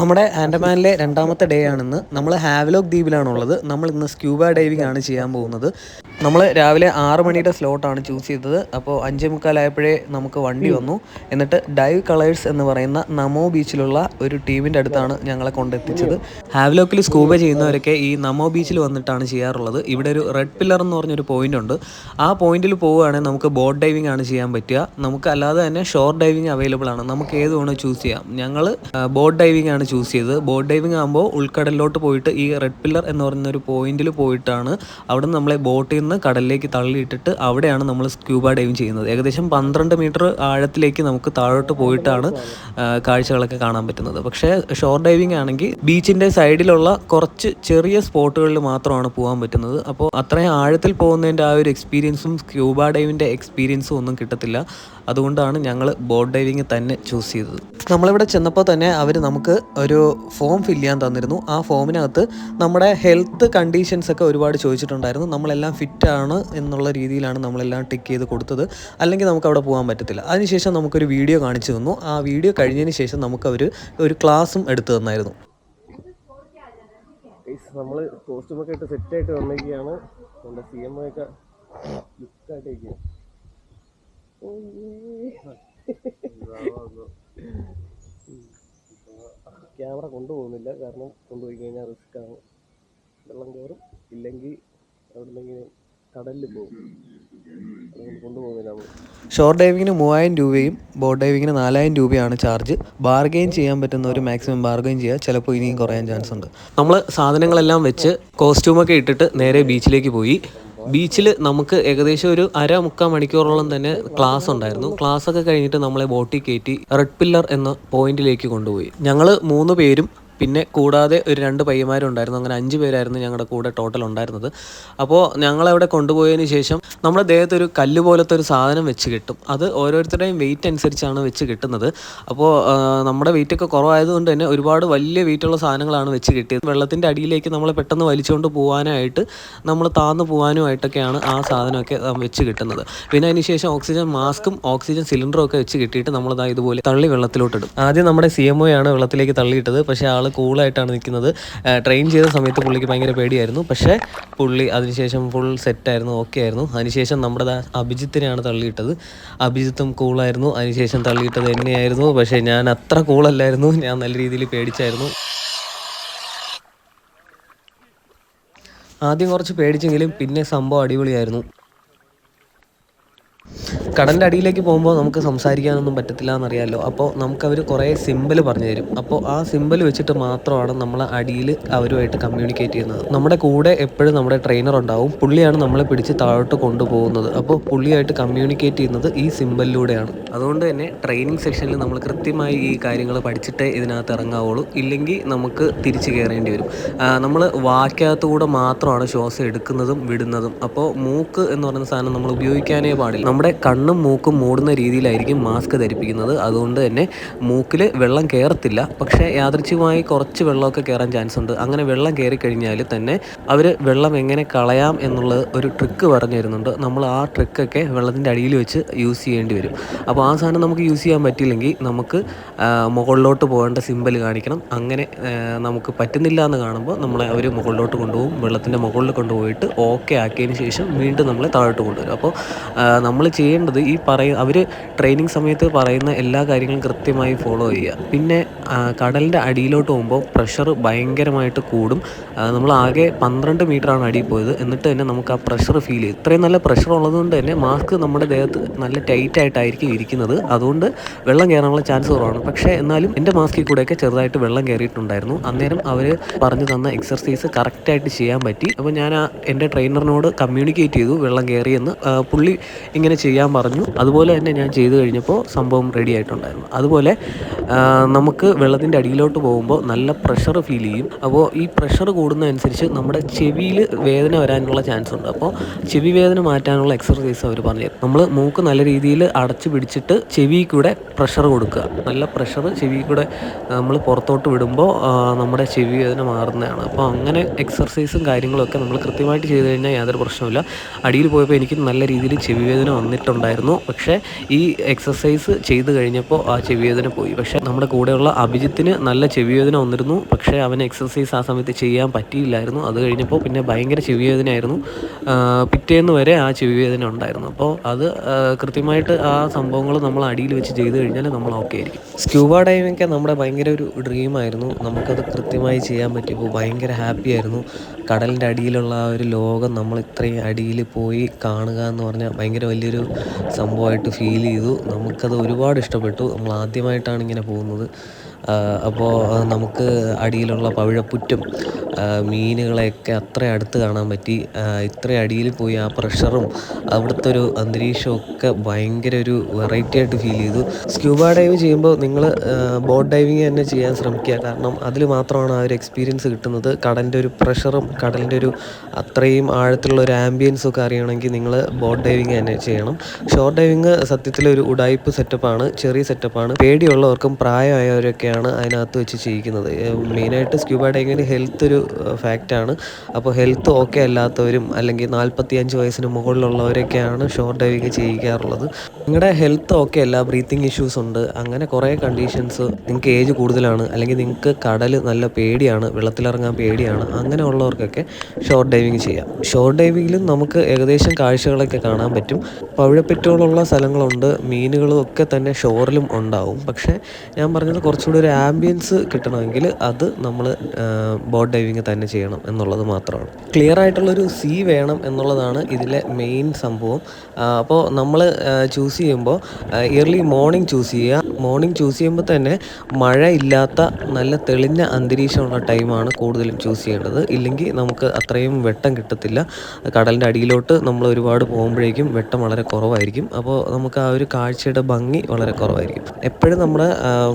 നമ്മുടെ ആൻഡമാനിലെ രണ്ടാമത്തെ ഡേ ആണിന്ന്. നമ്മൾ ഹാവ്ലോക്ക് ദ്വീപിലാണുള്ളത്. നമ്മൾ ഇന്ന് സ്ക്യൂബ ഡൈവിംഗ് ആണ് ചെയ്യാൻ പോകുന്നത്. നമ്മൾ രാവിലെ 6 മണിയുടെ സ്ലോട്ടാണ് ചൂസ് ചെയ്തത്. അപ്പോൾ 5:45 ആയപ്പോഴേ നമുക്ക് വണ്ടി വന്നു. എന്നിട്ട് ഡൈവ് കളേഴ്സ് എന്ന് പറയുന്ന നമോ ബീച്ചിലുള്ള ഒരു ടീമിൻ്റെ അടുത്താണ് ഞങ്ങളെ കൊണ്ടെത്തിച്ചത്. ഹാവ്ലോക്കിൽ സ്കൂബ ചെയ്യുന്നവരൊക്കെ ഈ നമോ ബീച്ചിൽ വന്നിട്ടാണ് ചെയ്യാറുള്ളത്. ഇവിടെ ഒരു റെഡ് പില്ലർ എന്ന് പറഞ്ഞൊരു പോയിന്റ് ഉണ്ട്. ആ പോയിന്റിൽ പോവുകയാണെങ്കിൽ നമുക്ക് ബോട്ട് ഡൈവിംഗ് ആണ് ചെയ്യാൻ പറ്റുക. നമുക്ക് അല്ലാതെ തന്നെ ഷോർ ഡൈവിംഗ് അവൈലബിൾ ആണ്. നമുക്ക് ഏത് വേണോ ചൂസ് ചെയ്യാം. ഞങ്ങൾ ബോട്ട് ഡൈവിംഗ് ആണ് ചൂസ് ചെയ്തത്. ബോട്ട് ഡൈവിംഗ് ആകുമ്പോൾ ഉൾക്കടലിലോട്ട് പോയിട്ട് ഈ റെഡ് പില്ലർ എന്ന് പറയുന്ന ഒരു പോയിന്റിൽ പോയിട്ടാണ് അവിടെ നിന്ന് നമ്മളെ ബോട്ടിൽ നിന്ന് കടലിലേക്ക് തള്ളിയിട്ടിട്ട് അവിടെയാണ് നമ്മൾ സ്ക്യൂബ ഡൈവിംഗ് ചെയ്യുന്നത്. ഏകദേശം 12 മീറ്റർ ആഴത്തിലേക്ക് നമുക്ക് താഴോട്ട് പോയിട്ടാണ് കാഴ്ചകളൊക്കെ കാണാൻ പറ്റുന്നത്. പക്ഷേ ഷോർ ഡൈവിംഗ് ആണെങ്കിൽ ബീച്ചിൻ്റെ സൈഡിലുള്ള കുറച്ച് ചെറിയ സ്പോട്ടുകളിൽ മാത്രമാണ് പോകാൻ പറ്റുന്നത്. അപ്പോൾ അത്രയും ആഴത്തിൽ പോകുന്നതിൻ്റെ ആ ഒരു എക്സ്പീരിയൻസും സ്ക്യൂബ ഡൈവിൻ്റെ എക്സ്പീരിയൻസും ഒന്നും കിട്ടത്തില്ല. അതുകൊണ്ടാണ് ഞങ്ങൾ ബോട്ട് ഡൈവിംഗ് തന്നെ ചൂസ് ചെയ്തത്. നമ്മളിവിടെ ചെന്നപ്പോൾ തന്നെ അവർ നമുക്ക് ഒരു ഫോം ഫില്ല് ചെയ്യാൻ തന്നിരുന്നു. ആ ഫോമിനകത്ത് നമ്മുടെ ഹെൽത്ത് കണ്ടീഷൻസ് ഒക്കെ ഒരുപാട് ചോദിച്ചിട്ടുണ്ടായിരുന്നു. നമ്മളെല്ലാം ഫിറ്റാണ് എന്നുള്ള രീതിയിലാണ് നമ്മളെല്ലാം ടിക്ക് ചെയ്ത് കൊടുത്തത്. അല്ലെങ്കിൽ നമുക്ക് അവിടെ പോകാൻ പറ്റത്തില്ല. അതിനുശേഷം നമുക്കൊരു വീഡിയോ കാണിച്ചു തന്നു. ആ വീഡിയോ കഴിഞ്ഞതിന് ശേഷം നമുക്കവർ ഒരു ക്ലാസ്സും എടുത്തു തന്നായിരുന്നു. നമ്മൾ കോസ്റ്റ്യൂമൊക്കെ ഇട്ട് സെറ്റായിട്ട് വന്നിരിക്കുകയാണ്. നമ്മുടെ CM ഒക്കെ ലുക്കായിട്ടിരിക്കുക. ക്യാമറ കൊണ്ടുപോകുന്നില്ല, കാരണം കൊണ്ടുപോയി കഴിഞ്ഞാൽ റിസ്ക്കാണ്. വെള്ളം കയറും, ഇല്ലെങ്കിൽ എവിടെന്നെങ്കിലും കടലിൽ പോകും. അതുകൊണ്ട് കൊണ്ടുപോകുന്നില്ല നമ്മൾ. ഷോർ ഡൈവിങ്ങിന് 3000 രൂപയും ബോട്ട് ഡൈവിങ്ങിന് 4000 രൂപയാണ് ചാർജ്. ബാർഗെയിൻ ചെയ്യാൻ പറ്റുന്നവർ മാക്സിമം ബാർഗെയിൻ ചെയ്യുക. ചിലപ്പോൾ ഇനിയും കുറയാൻ ചാൻസ് ഉണ്ട്. നമ്മൾ സാധനങ്ങളെല്ലാം വെച്ച് കോസ്റ്റ്യൂമൊക്കെ ഇട്ടിട്ട് നേരെ ബീച്ചിലേക്ക് പോയി. ബീച്ചിൽ നമുക്ക് ഏകദേശം ഒരു 1.5-3 മണിക്കൂറോളം തന്നെ ക്ലാസ് ഉണ്ടായിരുന്നു. ക്ലാസ്സൊക്കെ കഴിഞ്ഞിട്ട് നമ്മളെ ബോട്ടിൽ കയറ്റി റെഡ് പില്ലർ എന്ന പോയിന്റിലേക്ക് കൊണ്ടുപോയി. ഞങ്ങൾ 3 പേരും പിന്നെ കൂടാതെ ഒരു 2 പയ്യന്മാരുണ്ടായിരുന്നു. അങ്ങനെ 5 പേരായിരുന്നു ഞങ്ങളുടെ കൂടെ ടോട്ടൽ ഉണ്ടായിരുന്നത്. അപ്പോൾ ഞങ്ങളവിടെ കൊണ്ടുപോയതിന് ശേഷം നമ്മുടെ ദേഹത്ത് ഒരു കല്ല് പോലത്തെ ഒരു സാധനം വെച്ച് കിട്ടും. അത് ഓരോരുത്തരുടെയും വെയിറ്റ് അനുസരിച്ചാണ് വെച്ച് കിട്ടുന്നത്. അപ്പോൾ നമ്മുടെ വെയിറ്റൊക്കെ കുറവായതുകൊണ്ട് തന്നെ ഒരുപാട് വലിയ വെയിറ്റുള്ള സാധനങ്ങളാണ് വെച്ച് കിട്ടിയത്. വെള്ളത്തിൻ്റെ അടിയിലേക്ക് നമ്മൾ പെട്ടെന്ന് വലിച്ചുകൊണ്ട് പോകാനായിട്ട് നമ്മൾ താന്ന് പോകാനുമായിട്ടൊക്കെയാണ് ആ സാധനമൊക്കെ വെച്ച് കിട്ടുന്നത്. പിന്നെ അതിന് ശേഷം ഓക്സിജൻ മാസ്കും ഓക്സിജൻ സിലിണ്ടറും ഒക്കെ വെച്ച് കിട്ടിയിട്ട് നമ്മളിതാ ഇതുപോലെ തള്ളി വെള്ളത്തിലോട്ടിടും. ആദ്യം നമ്മുടെ CMO ആണ് വെള്ളത്തിലേക്ക് തള്ളിയിട്ടത്. പക്ഷേ ആൾ കൂളായിട്ടാണ് നിൽക്കുന്നത്. ട്രെയിൻ ചെയ്ത സമയത്ത് പുള്ളിക്ക് ഭയങ്കര പേടിയായിരുന്നു. പക്ഷേ പുള്ളി അതിനുശേഷം ഫുൾ സെറ്റായിരുന്നു, ഓക്കെ ആയിരുന്നു. അതിനുശേഷം നമ്മുടെ അഭിജിത്തിനെയാണ് തള്ളിയിട്ടത്. അഭിജിത്തും കൂളായിരുന്നു. അതിനുശേഷം തള്ളിയിട്ടത് എന്നെയായിരുന്നു. പക്ഷേ ഞാൻ അത്ര കൂളല്ലായിരുന്നു. ഞാൻ നല്ല രീതിയിൽ പേടിച്ചായിരുന്നു. ആദ്യം കുറച്ച് പേടിച്ചെങ്കിലും പിന്നെ സംഭവം അടിപൊളിയായിരുന്നു. കടലിൻ്റെ അടിയിലേക്ക് പോകുമ്പോൾ നമുക്ക് സംസാരിക്കാനൊന്നും പറ്റത്തില്ല എന്നറിയാമല്ലോ. അപ്പോൾ നമുക്കവർ കുറേ സിമ്പിൾ പറഞ്ഞു തരും. അപ്പോൾ ആ സിമ്പിൾ വെച്ചിട്ട് മാത്രമാണ് നമ്മൾ അടിയിൽ അവരുമായിട്ട് കമ്മ്യൂണിക്കേറ്റ് ചെയ്യുന്നത്. നമ്മുടെ കൂടെ എപ്പോഴും നമ്മുടെ ട്രെയിനർ ഉണ്ടാവും. പുള്ളിയാണ് നമ്മളെ പിടിച്ച് താഴോട്ട് കൊണ്ടുപോകുന്നത്. അപ്പോൾ പുള്ളിയായിട്ട് കമ്മ്യൂണിക്കേറ്റ് ചെയ്യുന്നത് ഈ സിമ്പിളിലൂടെയാണ്. അതുകൊണ്ട് തന്നെ ട്രെയിനിങ് സെക്ഷനിൽ നമ്മൾ കൃത്യമായി ഈ കാര്യങ്ങൾ പഠിച്ചിട്ടേ ഇതിനകത്ത് ഇറങ്ങാവുള്ളൂ. ഇല്ലെങ്കിൽ നമുക്ക് തിരിച്ച് കയറേണ്ടി വരും. നമ്മൾ വാക്കകത്തുകൂടെ മാത്രമാണ് ശ്വാസം എടുക്കുന്നതും വിടുന്നതും. അപ്പോൾ മൂക്ക് എന്ന് പറയുന്ന സാധനം നമ്മൾ ഉപയോഗിക്കാനേ പാടില്ല. നമ്മുടെ കണ്ണും മൂക്കും മൂടുന്ന രീതിയിലായിരിക്കും മാസ്ക് ധരിപ്പിക്കുന്നത്. അതുകൊണ്ട് തന്നെ മൂക്കിൽ വെള്ളം കയറത്തില്ല. പക്ഷേ യാദൃച്ഛികമായി കുറച്ച് വെള്ളമൊക്കെ കയറാൻ ചാൻസ് ഉണ്ട്. അങ്ങനെ വെള്ളം കയറി കഴിഞ്ഞാൽ തന്നെ അവർ വെള്ളം എങ്ങനെ കളയാം എന്നുള്ള ഒരു ട്രിക്ക് പറഞ്ഞു തരുന്നുണ്ട്. നമ്മൾ ആ ട്രിക്കൊക്കെ വെള്ളത്തിൻ്റെ അടിയിൽ വെച്ച് യൂസ് ചെയ്യേണ്ടി വരും. അപ്പോൾ ആ സാധനം നമുക്ക് യൂസ് ചെയ്യാൻ പറ്റില്ലെങ്കിൽ നമുക്ക് മുകളിലോട്ട് പോകേണ്ട സിമ്പൽ കാണിക്കണം. അങ്ങനെ നമുക്ക് പറ്റുന്നില്ല എന്ന് കാണുമ്പോൾ നമ്മളെ അവർ മുകളിലോട്ട് കൊണ്ടുപോകും. വെള്ളത്തിൻ്റെ മുകളിൽ കൊണ്ടുപോയിട്ട് ഓക്കെ ആക്കിയതിന് ശേഷം വീണ്ടും നമ്മളെ താഴോട്ട് കൊണ്ടുവരും. അപ്പോൾ നമ്മൾ ചെയ്യേണ്ടത് അവർ ട്രെയിനിങ് സമയത്ത് പറയുന്ന എല്ലാ കാര്യങ്ങളും കൃത്യമായി ഫോളോ ചെയ്യുക. പിന്നെ കടലിൻ്റെ അടിയിലോട്ട് പോകുമ്പോൾ പ്രഷർ ഭയങ്കരമായിട്ട് കൂടും. നമ്മൾ ആകെ 12 മീറ്ററാണ് അടിയിൽ പോയത്. എന്നിട്ട് തന്നെ നമുക്ക് ആ പ്രഷർ ഫീൽ ചെയ്യും. ഇത്രയും നല്ല പ്രഷർ ഉള്ളതുകൊണ്ട് തന്നെ മാസ്ക് നമ്മുടെ ദേഹത്ത് നല്ല ടൈറ്റായിട്ടായിരിക്കും ഇരിക്കുന്നത്. അതുകൊണ്ട് വെള്ളം കയറാനുള്ള ചാൻസ് കുറവാണ്. പക്ഷേ എന്നാലും എൻ്റെ മാസ്കിൽ കൂടെയൊക്കെ ചെറുതായിട്ട് വെള്ളം കയറിയിട്ടുണ്ടായിരുന്നു. അന്നേരം അവർ പറഞ്ഞു തന്ന എക്സർസൈസ് കറക്റ്റായിട്ട് ചെയ്യാൻ പറ്റി. അപ്പോൾ ഞാൻ എൻ്റെ ട്രെയിനറിനോട് കമ്മ്യൂണിക്കേറ്റ് ചെയ്തു വെള്ളം കയറിയെന്ന്. പുള്ളി ഇങ്ങനെ ചെയ്യാൻ പറഞ്ഞു. അതുപോലെ തന്നെ ഞാൻ ചെയ്ത് കഴിഞ്ഞപ്പോൾ സംഭവം റെഡി ആയിട്ടുണ്ടായിരുന്നു. അതുപോലെ നമുക്ക് വെള്ളത്തിൻ്റെ അടിയിലോട്ട് പോകുമ്പോൾ നല്ല പ്രഷർ ഫീൽ ചെയ്യും. അപ്പോൾ ഈ പ്രഷർ കൂടുന്നതനുസരിച്ച് നമ്മുടെ ചെവിയിൽ വേദന വരാനുള്ള ചാൻസ് ഉണ്ട്. അപ്പോൾ ചെവി വേദന മാറ്റാനുള്ള എക്സർസൈസ് അവർ പറഞ്ഞു തരും. നമ്മൾ മൂക്ക് നല്ല രീതിയിൽ അടച്ചു പിടിച്ചിട്ട് ചെവി കൂടെ പ്രഷർ കൊടുക്കുക. നല്ല പ്രഷർ ചെവി കൂടെ നമ്മൾ പുറത്തോട്ട് വിടുമ്പോൾ നമ്മുടെ ചെവി വേദന മാറുന്നതാണ്. അപ്പോൾ അങ്ങനെ എക്സർസൈസും കാര്യങ്ങളൊക്കെ നമ്മൾ കൃത്യമായിട്ട് ചെയ്ത് കഴിഞ്ഞാൽ യാതൊരു പ്രശ്നമില്ല. അടിയിൽ പോയപ്പോൾ എനിക്ക് നല്ല രീതിയിൽ ചെവി വേദന വന്നിട്ടുണ്ടായിരുന്നു. പക്ഷേ ഈ എക്സസൈസ് ചെയ്ത് കഴിഞ്ഞപ്പോൾ ആ ചെവിവേദന പോയി. പക്ഷേ നമ്മുടെ കൂടെയുള്ള അഭിജിത്തിന് നല്ല ചെവിവേദന വന്നിരുന്നു. പക്ഷേ അവന് എക്സസൈസ് ആ സമയത്ത് ചെയ്യാൻ പറ്റിയില്ലായിരുന്നു. അത് കഴിഞ്ഞപ്പോൾ പിന്നെ ഭയങ്കര ചെവിവേദനയായിരുന്നു. പിറ്റേന്ന് വരെ ആ ചെവിവേദന ഉണ്ടായിരുന്നു. അപ്പോൾ അത് കൃത്യമായിട്ട് ആ സംഭവങ്ങൾ നമ്മൾ അടിയിൽ വെച്ച് ചെയ്ത് കഴിഞ്ഞാൽ നമ്മൾ ഓക്കെ ആയിരിക്കും. സ്ക്യൂബ ഡൈവിംഗ് ഒക്കെ നമ്മുടെ ഭയങ്കര ഒരു ഡ്രീമായിരുന്നു. നമുക്കത് കൃത്യമായി ചെയ്യാൻ പറ്റിയപ്പോൾ ഭയങ്കര ഹാപ്പി ആയിരുന്നു. കടലിൻ്റെ അടിയിലുള്ള ആ ഒരു ലോകം നമ്മൾ ഇത്രയും അടിയിൽ പോയി കാണുക എന്ന് പറഞ്ഞാൽ ഭയങ്കര വലിയൊരു സംഭവമായിട്ട് ഫീൽ ചെയ്തു. നമുക്കത് ഒരുപാട് ഇഷ്ടപ്പെട്ടു. നമ്മൾ ആദ്യമായിട്ടാണ് ഇങ്ങനെ പോകുന്നത്. അപ്പോൾ നമുക്ക് അടിയിലുള്ള പവിഴപ്പുറ്റും മീനുകളെയൊക്കെ അത്ര അടുത്ത് കാണാൻ പറ്റി. ഇത്രയും അടിയിൽ പോയി ആ പ്രഷറും അവിടുത്തെ ഒരു അന്തരീക്ഷമൊക്കെ ഭയങ്കര ഒരു വെറൈറ്റി ആയിട്ട് ഫീൽ ചെയ്തു. സ്ക്യൂബ ഡൈവ് ചെയ്യുമ്പോൾ നിങ്ങൾ ബോട്ട് ഡൈവിങ് തന്നെ ചെയ്യാൻ ശ്രമിക്കുക. കാരണം അതിൽ മാത്രമാണ് ആ ഒരു എക്സ്പീരിയൻസ് കിട്ടുന്നത്. കടലിൻ്റെ ഒരു പ്രഷറും കടലിൻ്റെ ഒരു അത്രയും ആഴത്തിലുള്ള ഒരു ആംബിയൻസും ഒക്കെ അറിയണമെങ്കിൽ നിങ്ങൾ ബോട്ട് ഡൈവിങ് തന്നെ ചെയ്യണം. ഷോർ ഡൈവിങ് സത്യത്തിലൊരു ഉഡായിപ്പ് സെറ്റപ്പാണ്, ചെറിയ സെറ്റപ്പാണ്. പേടിയുള്ളവർക്കും പ്രായമായവരൊക്കെയാണ് അതിനകത്ത് വെച്ച് ചെയ്യിക്കുന്നത്. മെയിനായിട്ട് സ്ക്യൂബ ഡൈവിങ്ങിന് ഹെൽത്ത് ഒരു ഫാക്റ്റാണ്. അപ്പോൾ ഹെൽത്ത് ഓക്കെ അല്ലാത്തവരും അല്ലെങ്കിൽ 45 വയസ്സിന് മുകളിലുള്ളവരൊക്കെയാണ് ഷോർ ഡൈവിങ് ചെയ്യിക്കാറുള്ളത്. നിങ്ങളുടെ ഹെൽത്ത് ഓക്കെ അല്ല, ബ്രീത്തിങ് ഇഷ്യൂസ് ഉണ്ട്, അങ്ങനെ കുറേ കണ്ടീഷൻസ്, നിങ്ങൾക്ക് ഏജ് കൂടുതലാണ്, അല്ലെങ്കിൽ നിങ്ങൾക്ക് കടൽ നല്ല പേടിയാണ്, വെള്ളത്തിലിറങ്ങാൻ പേടിയാണ്, അങ്ങനെയുള്ളവർക്കൊക്കെ ഷോർ ഡൈവിങ് ചെയ്യാം. ഷോർ ഡൈവിങ്ങിലും നമുക്ക് ഏകദേശം കാഴ്ചകളൊക്കെ കാണാൻ പറ്റും. പവിഴപ്പുറ്റുകളുള്ള സ്ഥലങ്ങളുണ്ട്, മീനുകളും ഒക്കെ തന്നെ ഷോറിലും ഉണ്ടാവും. പക്ഷേ ഞാൻ പറഞ്ഞത് കുറച്ചുകൂടി ഒരു ആംബിയൻസ് കിട്ടണമെങ്കിൽ അത് നമ്മൾ ബോട്ട് ഡൈവിങ് തന്നെ ചെയ്യണം എന്നുള്ളത് മാത്രമാണ്. ക്ലിയർ ആയിട്ടുള്ളൊരു സീ വേണം എന്നുള്ളതാണ് ഇതിലെ മെയിൻ സംഭവം. അപ്പോൾ നമ്മൾ ചൂസ് ചെയ്യുമ്പോൾ ഇയർലി മോർണിംഗ് ചൂസ് ചെയ്യുക. മോർണിംഗ് ചൂസ് ചെയ്യുമ്പോൾ തന്നെ മഴ ഇല്ലാത്ത നല്ല തെളിഞ്ഞ അന്തരീക്ഷമുള്ള ടൈമാണ് കൂടുതലും ചൂസ് ചെയ്യേണ്ടത്. ഇല്ലെങ്കിൽ നമുക്ക് അത്രയും വെട്ടം കിട്ടത്തില്ല. കടലിൻ്റെ അടിയിലോട്ട് നമ്മൾ ഒരുപാട് പോകുമ്പോഴേക്കും വെട്ടം വളരെ കുറവായിരിക്കും. അപ്പോൾ നമുക്ക് ആ ഒരു കാഴ്ചയുടെ ഭംഗി വളരെ കുറവായിരിക്കും. എപ്പോഴും നമ്മുടെ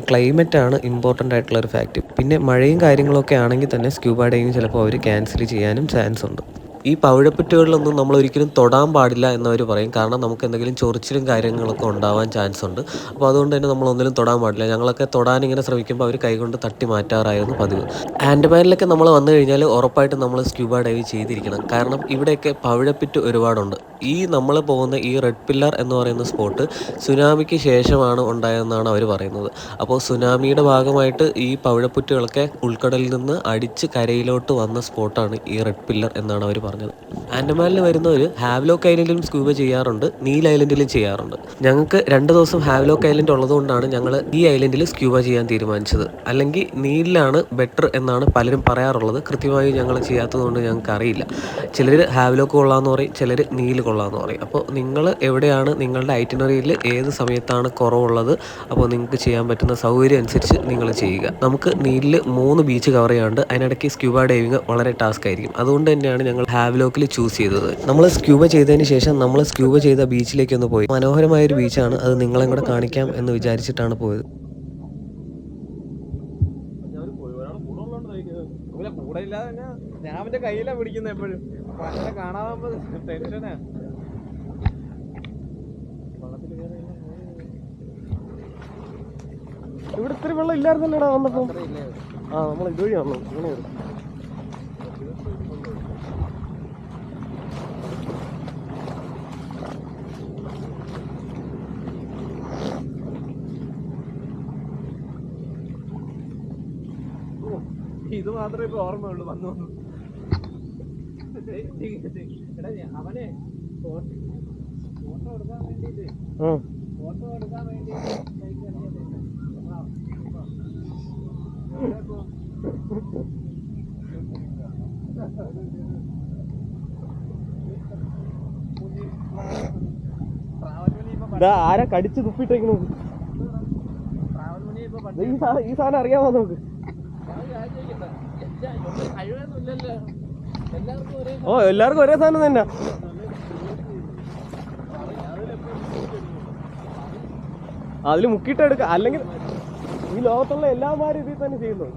ക്ലൈമറ്റാണ് ഇമ്പോർട്ടൻ്റ് ആയിട്ടുള്ള ഒരു ഫാക്റ്റ്. പിന്നെ മഴയും കാര്യങ്ങളൊക്കെ ആണെങ്കിൽ തന്നെ സ്ക്യൂബ ഡൈവിങ് ചിലപ്പോൾ അവർ ക്യാൻസൽ ചെയ്യാനും ചാൻസ് ഉണ്ട്. ഈ പവിഴപ്പുറ്റുകളിലൊന്നും നമ്മൾ ഒരിക്കലും തൊടാൻ പാടില്ല എന്നവർ പറയും. കാരണം നമുക്ക് എന്തെങ്കിലും ചൊറിച്ചിലും കാര്യങ്ങളൊക്കെ ഉണ്ടാവാൻ ചാൻസ് ഉണ്ട്. അപ്പോൾ അതുകൊണ്ട് തന്നെ നമ്മളൊന്നിലും തൊടാൻ പാടില്ല. ഞങ്ങളൊക്കെ തൊടാനിങ്ങനെ ശ്രമിക്കുമ്പോൾ അവർ കൈകൊണ്ട് തട്ടി മാറ്റാറായിരുന്നു പതിവ്. ആൻഡമാനിലൊക്കെ നമ്മൾ വന്നു കഴിഞ്ഞാൽ ഉറപ്പായിട്ടും നമ്മൾ സ്ക്യൂബ ഡൈവ് ചെയ്തിരിക്കണം. കാരണം ഇവിടെയൊക്കെ പവിഴപ്പുറ്റ് ഒരുപാടുണ്ട്. ഈ നമ്മൾ പോകുന്ന ഈ റെഡ് പില്ലർ എന്ന് പറയുന്ന സ്പോട്ട് സുനാമിക്ക് ശേഷമാണ് ഉണ്ടായതെന്നാണ് അവർ പറയുന്നത്. അപ്പോൾ സുനാമിയുടെ ഭാഗമായിട്ട് ഈ പവിഴപ്പുറ്റുകളൊക്കെ ഉൾക്കടലിൽ നിന്ന് അടിച്ച് കരയിലോട്ട് വന്ന സ്പോട്ടാണ് ഈ റെഡ് പില്ലർ എന്നാണ് അവർ പറഞ്ഞത്. ആൻഡമാനിൽ വരുന്നവർ ഹാവ്ലോക്ക് ഐലൻഡിലും സ്ക്യൂബ ചെയ്യാറുണ്ട്, നീൽ ഐലൻഡിലും ചെയ്യാറുണ്ട്. ഞങ്ങൾക്ക് 2 ദിവസം ഹാവ്ലോക്ക് ഐലൻഡ് ഉള്ളതുകൊണ്ടാണ് ഞങ്ങൾ ഈ ഐലൻഡിൽ സ്ക്യൂബ ചെയ്യാൻ തീരുമാനിച്ചത്. അല്ലെങ്കിൽ നീലിലാണ് ബെറ്റർ എന്നാണ് പലരും പറയാറുള്ളത്. കൃത്യമായി ഞങ്ങൾ ചെയ്യാത്തതുകൊണ്ട് ഞങ്ങൾക്ക് അറിയില്ല. ചിലർ ഹാവ്ലോക്ക് കൊള്ളാമെന്ന് പറയും, ചിലർ നീൽ കൊള്ളാമെന്ന് പറയും. അപ്പോൾ നിങ്ങൾ എവിടെയാണ്, നിങ്ങളുടെ ഐറ്റിനറിയിൽ ഏത് സമയത്താണ് കുറവുള്ളത്, അപ്പോൾ നിങ്ങൾക്ക് ചെയ്യാൻ പറ്റുന്ന സൗകര്യം അനുസരിച്ച് നിങ്ങൾ ചെയ്യുക. നമുക്ക് നീലിൽ 3 ബീച്ച് കവർ ചെയ്യാണ്ട്, അതിനിടയ്ക്ക് സ്ക്യൂബ ഡൈവിങ് വളരെ ടാസ്ക് ആയിരിക്കും. അതുകൊണ്ട് തന്നെയാണ് ഞങ്ങൾ ഹാവ്ലോക്കിൽ ചൂസ് ചെയ്തത്. നമ്മൾ സ്ക്യൂബ ചെയ്തതിന് ശേഷം നമ്മൾ സ്ക്യൂബ ചെയ്ത ബീച്ചിലേക്കൊന്ന് പോയി. മനോഹരമായൊരു ബീച്ചാണ് അത്, നിങ്ങളെ കൂടെ കാണിക്കാം എന്ന് വിചാരിച്ചിട്ടാണ് പോയത്. കൂടെ ഇല്ലാതെ ഞാൻ അവന്റെ കയ്യിലാ പിടിക്കുന്നത് എപ്പോഴും. കാണാതെ ടെൻഷനാ. ഇവിടെ ഇത്തിരി വെള്ളം ഇല്ലായിരുന്നല്ലോടാ വന്നപ്പോ. നമ്മൾ ഇതുവഴി വന്നു. ഇങ്ങനെ വരും. ഇത് മാത്രമേ ഇപ്പൊ ഓർമ്മയുള്ളൂ. വന്നു അവനെ ഫോട്ടോ എടുക്കാൻ വേണ്ടിട്ട് ആരാ കടിച്ച് തുപ്പിട്ടേക്കണത്? ഈ സാധനം അറിയാമോ നമുക്ക്? ഓ, എല്ലാവർക്കും ഒരേ സാധനം തന്നെ. അതിൽ മുക്കിയിട്ട് എടുക്ക. അല്ലെങ്കിൽ ഈ ലോകത്തുള്ള എല്ലാമാരും ഇതിൽ തന്നെ ചെയ്യുന്നു.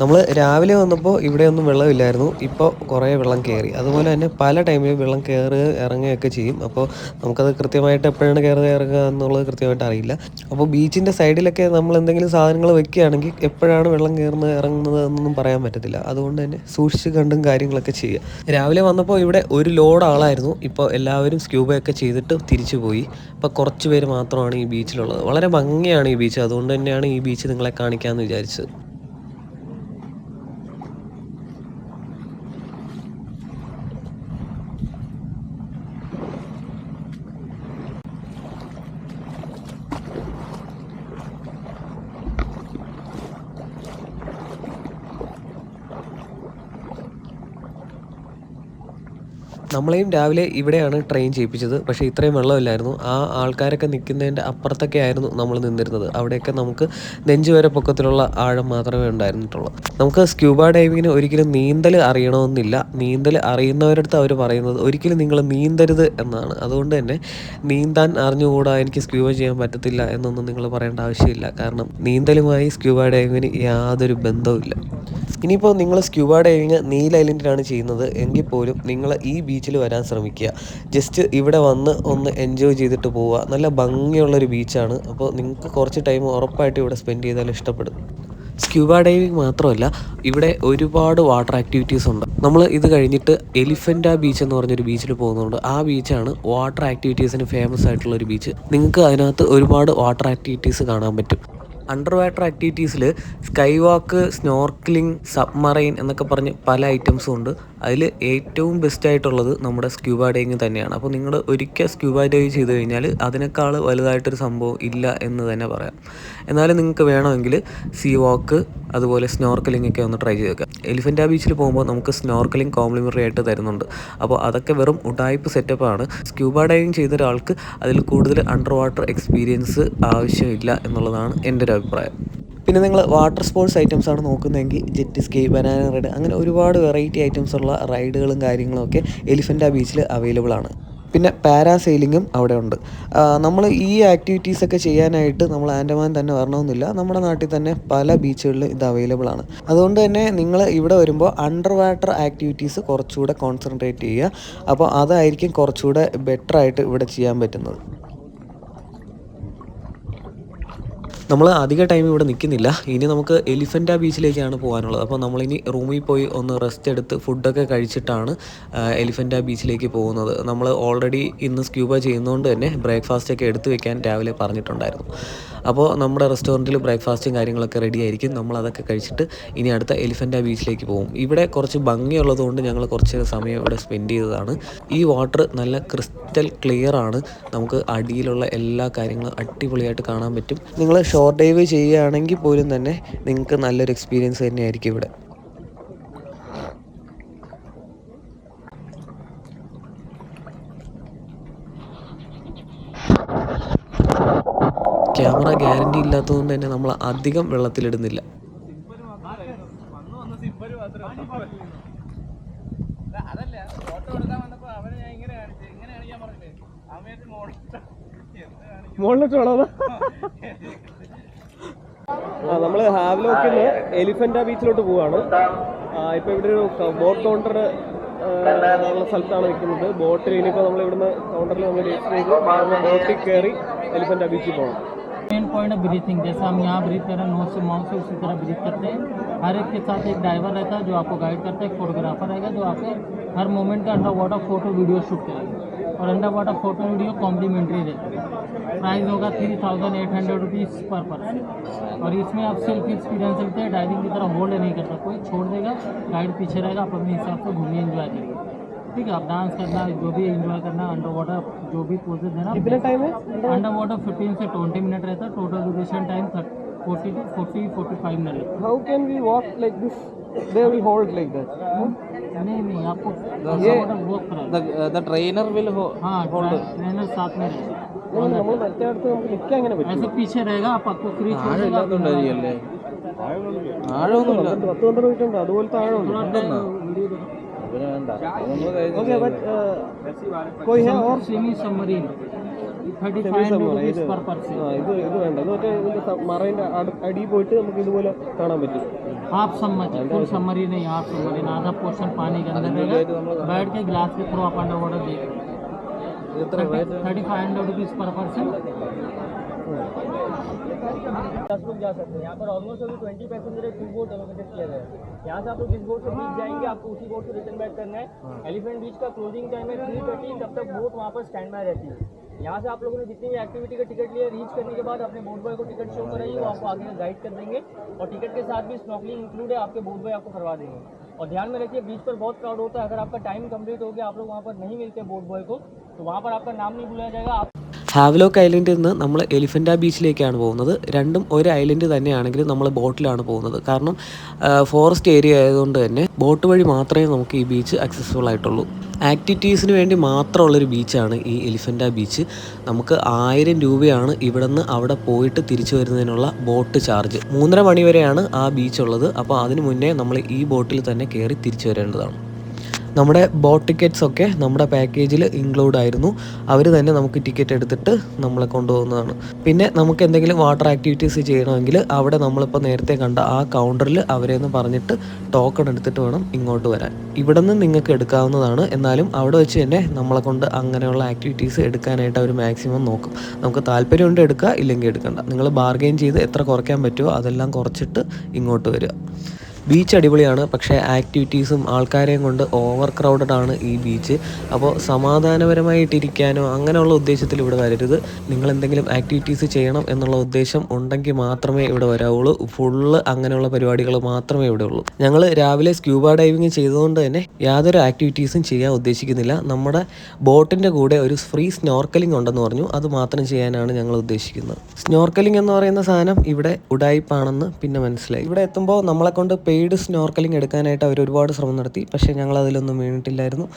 നമ്മൾ രാവിലെ വന്നപ്പോൾ ഇവിടെയൊന്നും വെള്ളമില്ലായിരുന്നു. ഇപ്പോൾ കുറേ വെള്ളം കയറി. അതുപോലെ തന്നെ പല ടൈമിലും വെള്ളം കയറുക ഇറങ്ങുകയൊക്കെ ചെയ്യും. അപ്പോൾ നമുക്കത് കൃത്യമായിട്ട് എപ്പോഴാണ് കയറുക ഇറങ്ങുക എന്നുള്ളത് കൃത്യമായിട്ട് അറിയില്ല. അപ്പോൾ ബീച്ചിൻ്റെ സൈഡിലൊക്കെ നമ്മൾ എന്തെങ്കിലും സാധനങ്ങൾ വെക്കുകയാണെങ്കിൽ എപ്പോഴാണ് വെള്ളം കയറുന്നത് ഇറങ്ങുന്നത് എന്നൊന്നും പറയാൻ പറ്റത്തില്ല. അതുകൊണ്ട് തന്നെ സൂക്ഷിച്ച് കണ്ടും കാര്യങ്ങളൊക്കെ ചെയ്യുക. രാവിലെ വന്നപ്പോൾ ഇവിടെ ഒരു ലോഡ് ആളായിരുന്നു. ഇപ്പോൾ എല്ലാവരും സ്ക്യൂബയൊക്കെ ചെയ്തിട്ട് തിരിച്ചു പോയി. ഇപ്പോൾ കുറച്ച് പേര് മാത്രമാണ് ഈ ബീച്ചിലുള്ളത്. വളരെ ഭംഗിയാണ് ഈ ബീച്ച്. അതുകൊണ്ട് തന്നെയാണ് ഈ ബീച്ച് നിങ്ങളെ കാണിക്കാമെന്ന് വിചാരിച്ചത്. നമ്മളെയും രാവിലെ ഇവിടെയാണ് ട്രെയിൻ ചെയ്യിപ്പിച്ചത്. പക്ഷേ ഇത്രയും വെള്ളമില്ലായിരുന്നു. ആ ആൾക്കാരൊക്കെ നിൽക്കുന്നതിൻ്റെ അപ്പുറത്തൊക്കെ ആയിരുന്നു നമ്മൾ നിന്നിരുന്നത്. അവിടെയൊക്കെ നമുക്ക് നെഞ്ച് വരെ പൊക്കത്തിലുള്ള ആഴം മാത്രമേ ഉണ്ടായിരുന്നിട്ടുള്ളൂ. നമുക്ക് സ്ക്യൂബ ഡൈവിങ്ങിന് ഒരിക്കലും നീന്തൽ അറിയണമെന്നില്ല. നീന്തൽ അറിയുന്നവരടുത്ത് അവർ പറയുന്നത് ഒരിക്കലും നിങ്ങൾ നീന്തരുത് എന്നാണ്. അതുകൊണ്ട് തന്നെ നീന്താൻ അറിഞ്ഞുകൂടാ, എനിക്ക് സ്ക്യൂബ ചെയ്യാൻ പറ്റത്തില്ല എന്നൊന്നും നിങ്ങൾ പറയേണ്ട ആവശ്യമില്ല. കാരണം നീന്തലുമായി സ്ക്യൂബ ഡൈവിങ്ങിന് യാതൊരു ബന്ധവുമില്ല. ഇനിയിപ്പോൾ നിങ്ങൾ സ്ക്യൂബ ഡൈവിങ് നീൽ ഐലൻഡിലാണ് ചെയ്യുന്നത് എങ്കിൽ പോലും നിങ്ങൾ ഈ ബീച്ചിൽ വരാൻ ശ്രമിക്കുക. ജസ്റ്റ് ഇവിടെ വന്ന് ഒന്ന് എൻജോയ് ചെയ്തിട്ട് പോവുക. നല്ല ഭംഗിയുള്ളൊരു ബീച്ചാണ്. അപ്പോൾ നിങ്ങൾക്ക് കുറച്ച് ടൈം ഉറപ്പായിട്ട് ഇവിടെ സ്പെൻഡ് ചെയ്താൽ ഇഷ്ടപ്പെടും. സ്ക്യൂബ ഡൈവിങ് മാത്രമല്ല, ഇവിടെ ഒരുപാട് വാട്ടർ ആക്ടിവിറ്റീസ് ഉണ്ട്. നമ്മൾ ഇത് കഴിഞ്ഞിട്ട് എലിഫൻ്റ ബീച്ച് എന്ന് പറഞ്ഞൊരു ബീച്ചിൽ പോകുന്നുണ്ട്. ആ ബീച്ചാണ് വാട്ടർ ആക്ടിവിറ്റീസിന് ഫേമസ് ആയിട്ടുള്ളൊരു ബീച്ച്. നിങ്ങൾക്ക് അതിനകത്ത് ഒരുപാട് വാട്ടർ ആക്ടിവിറ്റീസ് കാണാൻ പറ്റും. അണ്ടർ വാട്ടർ ആക്ടിവിറ്റീസിൽ സ്കൈ വാക്ക്, സ്നോർക്കലിംഗ്, സബ്മറൈൻ എന്നൊക്കെ പറഞ്ഞ് പല ഐറ്റംസും ഉണ്ട്. അതിൽ ഏറ്റവും ബെസ്റ്റായിട്ടുള്ളത് നമ്മുടെ സ്ക്യൂബ ഡൈവിങ് തന്നെയാണ്. അപ്പോൾ നിങ്ങൾ ഒരിക്കൽ സ്ക്യൂബ ഡൈവ് ചെയ്ത് കഴിഞ്ഞാൽ അതിനേക്കാൾ വലുതായിട്ടൊരു സംഭവം ഇല്ല എന്ന് തന്നെ പറയാം. എന്നാലും നിങ്ങൾക്ക് വേണമെങ്കിൽ സീ വാക്ക് അതുപോലെ സ്നോർക്കലിംഗ് ഒക്കെ ഒന്ന് ട്രൈ ചെയ്തേക്കാം. എലിഫൻ്റ ബീച്ചിൽ പോകുമ്പോൾ നമുക്ക് സ്നോർക്കലിംഗ് കോംപ്ലിമെൻ്ററി ആയിട്ട് തരുന്നുണ്ട്. അപ്പോൾ അതൊക്കെ വെറും ഉടായ്പ് സെറ്റപ്പാണ്. സ്ക്യൂബ ഡൈവിങ് ചെയ്ത ഒരാൾക്ക് അതിൽ കൂടുതൽ അണ്ടർ വാട്ടർ എക്സ്പീരിയൻസ് ആവശ്യമില്ല എന്നുള്ളതാണ് എൻ്റെ ഒരു അഭിപ്രായം. പിന്നെ നിങ്ങൾ വാട്ടർ സ്പോർട്സ് ഐറ്റംസ് ആണ് നോക്കുന്നതെങ്കിൽ ജെറ്റ് സ്കീ, ബനാന റൈഡ്, അങ്ങനെ ഒരുപാട് വെറൈറ്റി ഐറ്റംസ് ഉള്ള റൈഡുകളും കാര്യങ്ങളും ഒക്കെ എലിഫൻ്റ ബീച്ചിൽ അവൈലബിൾ ആണ്. പിന്നെ പാരാസെയിലിങ്ങും അവിടെ ഉണ്ട്. നമ്മൾ ഈ ആക്ടിവിറ്റീസൊക്കെ ചെയ്യാനായിട്ട് നമ്മൾ ആൻഡമാൻ തന്നെ വരണമെന്നില്ല. നമ്മുടെ നാട്ടിൽ തന്നെ പല ബീച്ചുകളിലും ഇത് അവൈലബിൾ ആണ്. അതുകൊണ്ട് തന്നെ നിങ്ങൾ ഇവിടെ വരുമ്പോൾ അണ്ടർ വാട്ടർ ആക്ടിവിറ്റീസ് കുറച്ചുകൂടെ കോൺസെൻട്രേറ്റ് ചെയ്യുക. അപ്പോൾ അതായിരിക്കും കുറച്ചുകൂടെ ബെറ്ററായിട്ട് ഇവിടെ ചെയ്യാൻ പറ്റുന്നത്. നമ്മൾ അധിക ടൈം ഇവിടെ നിൽക്കുന്നില്ല. ഇനി നമുക്ക് എലിഫൻ്റ ബീച്ചിലേക്കാണ് പോകാനുള്ളത്. അപ്പോൾ നമ്മളിനി റൂമിൽ പോയി ഒന്ന് റെസ്റ്റ് എടുത്ത് ഫുഡൊക്കെ കഴിച്ചിട്ടാണ് എലിഫൻ്റ ബീച്ചിലേക്ക് പോകുന്നത്. നമ്മൾ ഓൾറെഡി ഇന്ന് സ്ക്യൂബ ചെയ്യുന്നതുകൊണ്ട് തന്നെ ബ്രേക്ക്ഫാസ്റ്റൊക്കെ എടുത്ത് വെക്കാൻ രാവിലെ പറഞ്ഞിട്ടുണ്ടായിരുന്നു. അപ്പോൾ നമ്മുടെ റെസ്റ്റോറൻറ്റിൽ ബ്രേക്ക്ഫാസ്റ്റും കാര്യങ്ങളൊക്കെ റെഡി ആയിരിക്കും. നമ്മളതൊക്കെ കഴിച്ചിട്ട് ഇനി അടുത്ത എലിഫൻ്റ ബീച്ചിലേക്ക് പോകും. ഇവിടെ കുറച്ച് ഭംഗിയുള്ളതുകൊണ്ട് ഞങ്ങൾ കുറച്ച് സമയം ഇവിടെ സ്പെൻഡ് ചെയ്തതാണ്. ഈ വാട്ടർ നല്ല ക്രിസ്റ്റൽ ക്ലിയർ ആണ്. നമുക്ക് അടിയിലുള്ള എല്ലാ കാര്യങ്ങളും അടിപൊളിയായിട്ട് കാണാൻ പറ്റും. നിങ്ങൾ ഷോർട്ട് ഡൈവ് ചെയ്യുകയാണെങ്കിൽ പോലും തന്നെ നിങ്ങൾക്ക് നല്ലൊരു എക്സ്പീരിയൻസ് തന്നെയായിരിക്കും ഇവിടെ. ക്യാമറ ഗ്യാരണ്ടി ഇല്ലാത്തതുകൊണ്ട് തന്നെ നമ്മൾ അധികം വെള്ളത്തിലിടുന്നില്ല. നമ്മൾ ഹാവ്ലോക്കിൽ നിന്ന് എലിഫൻ്റ ബീച്ചിലോട്ട് പോവാണ്. ഇപ്പോൾ ഇവിടെ ഒരു ബോട്ട് കൗണ്ടർ ഉള്ള സ്ഥലത്താണ് നിൽക്കുന്നത്. ബോട്ടിൽ ഇനിയിപ്പോൾ നമ്മൾ ഇവിടുന്ന് കൗണ്ടറിൽ നമ്മൾ രജിസ്റ്റർ ചെയ്ത് ബോട്ടിൽ കയറി എലിഫൻ്റ ബീച്ചിൽ പോകണം. मेन पॉइंट है ब्रीथिंग. जैसे हम यहाँ ब्रीथ कर रहे हैं नोज से माउथ से, उसी तरह ब्रीथ करते हैं. हर एक के साथ एक ड्राइवर रहता है जो आपको गाइड करता है. एक फोटोग्राफर रहेगा जो आपके हर मोमेंट का under water photo video shoot करेगा. और under water photo video complimentary रहता है. प्राइस होगा 3,800 रुपीज़ पर पर्सन. और इसमें आप सेल्फ एक्सपीरियंस लेते हैं. डाइविंग की तरह होल्ड नहीं करता कोई, छोड़ देगा, गाइड पीछे रहेगा, आप अपने हिसाब से घूमिए, एंजॉय करिए. ठीक है, आप डांस करना, जो भी एंजॉय करना, अंडर वाटर जो भी पोजेज है ना. कितना टाइम है अंडर वाटर 15 से 20 मिनट रहता है. Total duration time 40 to 45 minute. How can we walk like this? They will hold like that? नहीं आपको ये वॉक कराएगा. द ट्रेनर विल हाँ, ट्रेनर साथ में रहेगा. നമ്മൾ മറ്റേ അടുത്ത് നമുക്ക് നിൽക്കാൻ എങ്ങനെ പറ്റും? ऐसे पीछे रहेगा, आप आपको फ्री छोड़ेगा. ആഴമൊന്നുമില്ല. 10-12 മിനിറ്റ് ഉണ്ട്. അതുപോലത്തെ ആഴമുണ്ട്. ओके बट कोई है और semi submarine 3500 rupees per person. ഇത് വേണ്ട ഇത് മറ്റേ മറൈൻ്റെ അടിയിൽ പോയിട്ട് നമുക്ക് ഇതുപോലെ കാണാൻ പറ്റും. हाफ सबमरीन, फुल सबमरीन नहीं, हाफ सबमरीन, आधा पोर्शन पानी के अंदर रहेगा, बैठ के ग्लास के थ्रू आप अंडर वाटर देख 3500 rupees per person. 10 लोग जा सकते हैं। यहाँ पर ऑलमोस्ट अभी 20 पैसेंजर है, 2 बोट एलोकेटेड किया गया है। यहाँ से आप लोग जिस बोट से बीच जाएंगे आपको उसी बोट से रिटर्न बैक करना है। एलिफेंट बीच का क्लोजिंग टाइम है 3:30, तब तक बोट वहाँ पर स्टैंड बाय रहती है। यहाँ से आप लोगों ने जितनी भी एक्टिविटी का टिकट लिया, रीच करने के बाद अपने बोट बॉय को टिकट शो कराइए, वो आपको आगे गाइड कर देंगे और टिकट के साथ भी स्नॉर्कलिंग इंक्लूड है, आपके बोट बॉय आपको करवा देंगे। और ध्यान में रखिए बीच पर बहुत क्राउड होता है, अगर आपका टाइम कंप्लीट हो गया आप लोग वहाँ पर नहीं मिलते बोट बॉय को, तो वहाँ पर आपका नाम नहीं बुलाया जाएगा। आप ഹാവ്ലോക്ക് ഐലൻഡിൽ നിന്ന് നമ്മൾ എലിഫൻ്റ ബീച്ചിലേക്കാണ് പോകുന്നത്. രണ്ടും ഒരു ഐലൻഡ് തന്നെയാണെങ്കിലും നമ്മൾ ബോട്ടിലാണ് പോകുന്നത്. കാരണം ഫോറസ്റ്റ് ഏരിയ ആയതുകൊണ്ട് തന്നെ ബോട്ട് വഴി മാത്രമേ നമുക്ക് ഈ ബീച്ച് അക്സസിബിൾ ആയിട്ടുള്ളൂ. ആക്ടിവിറ്റീസിന് വേണ്ടി മാത്രമുള്ളൊരു ബീച്ചാണ് ഈ എലിഫൻ്റ ബീച്ച്. നമുക്ക് 1000 രൂപയാണ് ഇവിടെ നിന്ന് അവിടെ പോയിട്ട് തിരിച്ചു വരുന്നതിനുള്ള ബോട്ട് ചാർജ്. 3:30 മണി വരെയാണ് ആ ബീച്ചുള്ളത്. അപ്പോൾ അതിന് മുന്നേ നമ്മൾ ഈ ബോട്ടിൽ തന്നെ കയറി തിരിച്ചു വരേണ്ടതാണ്. നമ്മുടെ ബോട്ട് ടിക്കറ്റ്സ് ഒക്കെ നമ്മുടെ പാക്കേജിൽ ഇൻക്ലൂഡ് ആയിരുന്നു. അവർ തന്നെ നമുക്ക് ടിക്കറ്റ് എടുത്തിട്ട് നമ്മളെ കൊണ്ടുപോകുന്നതാണ്. പിന്നെ നമുക്ക് എന്തെങ്കിലും വാട്ടർ ആക്ടിവിറ്റീസ് ചെയ്യണമെങ്കിൽ അവിടെ നമ്മളിപ്പോൾ നേരത്തെ കണ്ട ആ കൗണ്ടറിൽ അവരെന്ന് പറഞ്ഞിട്ട് ടോക്കൺ എടുത്തിട്ട് വേണം ഇങ്ങോട്ട് വരാൻ. ഇവിടെ നിന്ന് നിങ്ങൾക്ക് എടുക്കാവുന്നതാണ്. എന്നാലും അവിടെ വെച്ച് തന്നെ നമ്മളെ കൊണ്ട് അങ്ങനെയുള്ള ആക്ടിവിറ്റീസ് എടുക്കാനായിട്ട് അവർ മാക്സിമം നോക്കും. നമുക്ക് താല്പര്യമുണ്ട് എടുക്കുക, ഇല്ലെങ്കിൽ എടുക്കണ്ട. നിങ്ങൾ ബാർഗെയിൻ ചെയ്ത് എത്ര കുറയ്ക്കാൻ പറ്റുമോ അതെല്ലാം കുറച്ചിട്ട് ഇങ്ങോട്ട് വരിക. ബീച്ച് അടിപൊളിയാണ്, പക്ഷേ ആക്ടിവിറ്റീസും ആൾക്കാരെയും കൊണ്ട് ഓവർ ക്രൗഡഡ് ആണ് ഈ ബീച്ച്. അപ്പോൾ സമാധാനപരമായിട്ടിരിക്കാനോ അങ്ങനെയുള്ള ഉദ്ദേശത്തിൽ ഇവിടെ വരരുത്. നിങ്ങൾ എന്തെങ്കിലും ആക്ടിവിറ്റീസ് ചെയ്യണം എന്നുള്ള ഉദ്ദേശം ഉണ്ടെങ്കിൽ മാത്രമേ ഇവിടെ വരാവുള്ളൂ. ഫുള്ള് അങ്ങനെയുള്ള പരിപാടികൾ മാത്രമേ ഇവിടെ ഉള്ളൂ. ഞങ്ങൾ രാവിലെ സ്ക്യൂബ ഡൈവിങ് ചെയ്തതുകൊണ്ട് തന്നെ യാതൊരു ആക്ടിവിറ്റീസും ചെയ്യാൻ ഉദ്ദേശിക്കുന്നില്ല. നമ്മുടെ ബോട്ടിൻ്റെ കൂടെ ഒരു ഫ്രീ സ്നോർക്കലിംഗ് ഉണ്ടെന്ന് പറഞ്ഞു, അത് മാത്രം ചെയ്യാനാണ് ഞങ്ങൾ ഉദ്ദേശിക്കുന്നത്. സ്നോർക്കലിംഗ് എന്ന് പറയുന്ന സാധനം ഇവിടെ ഉഡായിപ്പാണെന്ന് പിന്നെ മനസ്സിലായി. ഇവിടെ എത്തുമ്പോൾ നമ്മളെ കൊണ്ട് പെയ്ഡ് സ്നോർക്കലിംഗ് എടുക്കാനായിട്ട് അവർ ഒരുപാട് ശ്രമം നടത്തി. പക്ഷേ ഞങ്ങൾ അതിലൊന്നും വീണിട്ടില്ലായിരുന്നു.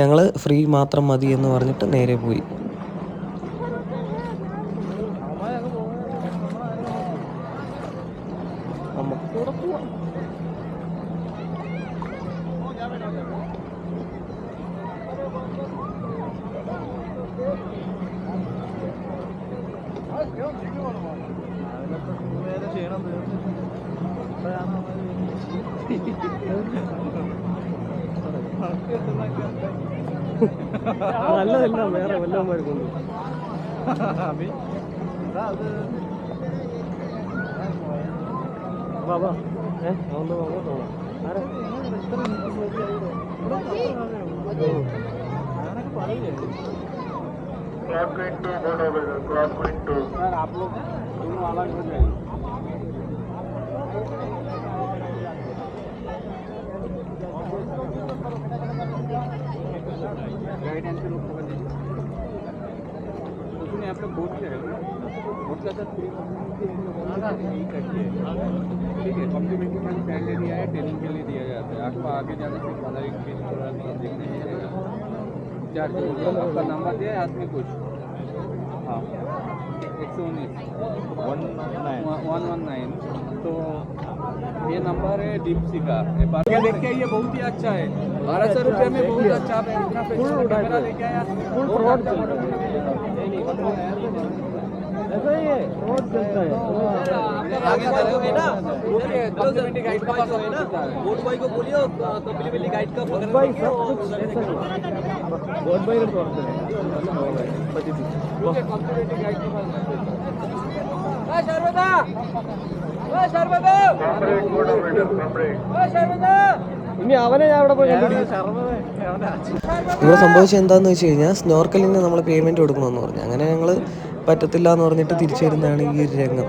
ഞങ്ങൾ ഫ്രീ മാത്രം മതി എന്ന് പറഞ്ഞിട്ട് നേരെ പോയി. നല്ലതല്ല, വേറെ വല്ലവന്മാർ കൊണ്ടു ബാബാ ഒന്ന് അങ്ങോട്ടോ आप लोग दोनों अलग हो जाएंगे. गाइड एंड लोग पकड़ लीजिए. उसने आप लोग बोट से बोट का सर ठीक है. कॉम्प्लीमेंट्री खाली पहले दिया है, ट्रेनिंग के लिए दिया जाता है. आपको आगे जाने से पहले एक चीज थोड़ा देखने मिलेगा. चार्ज आपका नंबर दिया है हाथ में कुछ. हाँ 119 तो ये नंबर है डीप सी का. देख के ये बहुत ही अच्छा है. 1200 रुपये में बहुत अच्छा है. इतना कैमरा लेके आया फुल फ्रॉड ऐसा ही है. फ्रॉड चलता है. आगे चलोगे ना कम्युनिटी गाइड का पास है ना, बोट बॉय को बोलिए कम्युनिटी गाइड का बोट बॉय सब कुछ बोट बॉय ने फ्रॉड है. कम्युनिटी गाइड के पास शर्मदा ഇനി അവനെ ഞാൻ അവിടെ പോയി ഇവിടെ സംഭവിച്ചത് എന്താണെന്ന് വെച്ച് കഴിഞ്ഞാൽ സ്നോർക്കലിന് നമ്മൾ പേയ്മെൻറ്റ് കൊടുക്കണമെന്ന് പറഞ്ഞു. അങ്ങനെ ഞങ്ങൾ പറ്റത്തില്ല എന്ന് പറഞ്ഞിട്ട് തിരിച്ചു വരുന്നതാണ് ഈ ഒരു രംഗം.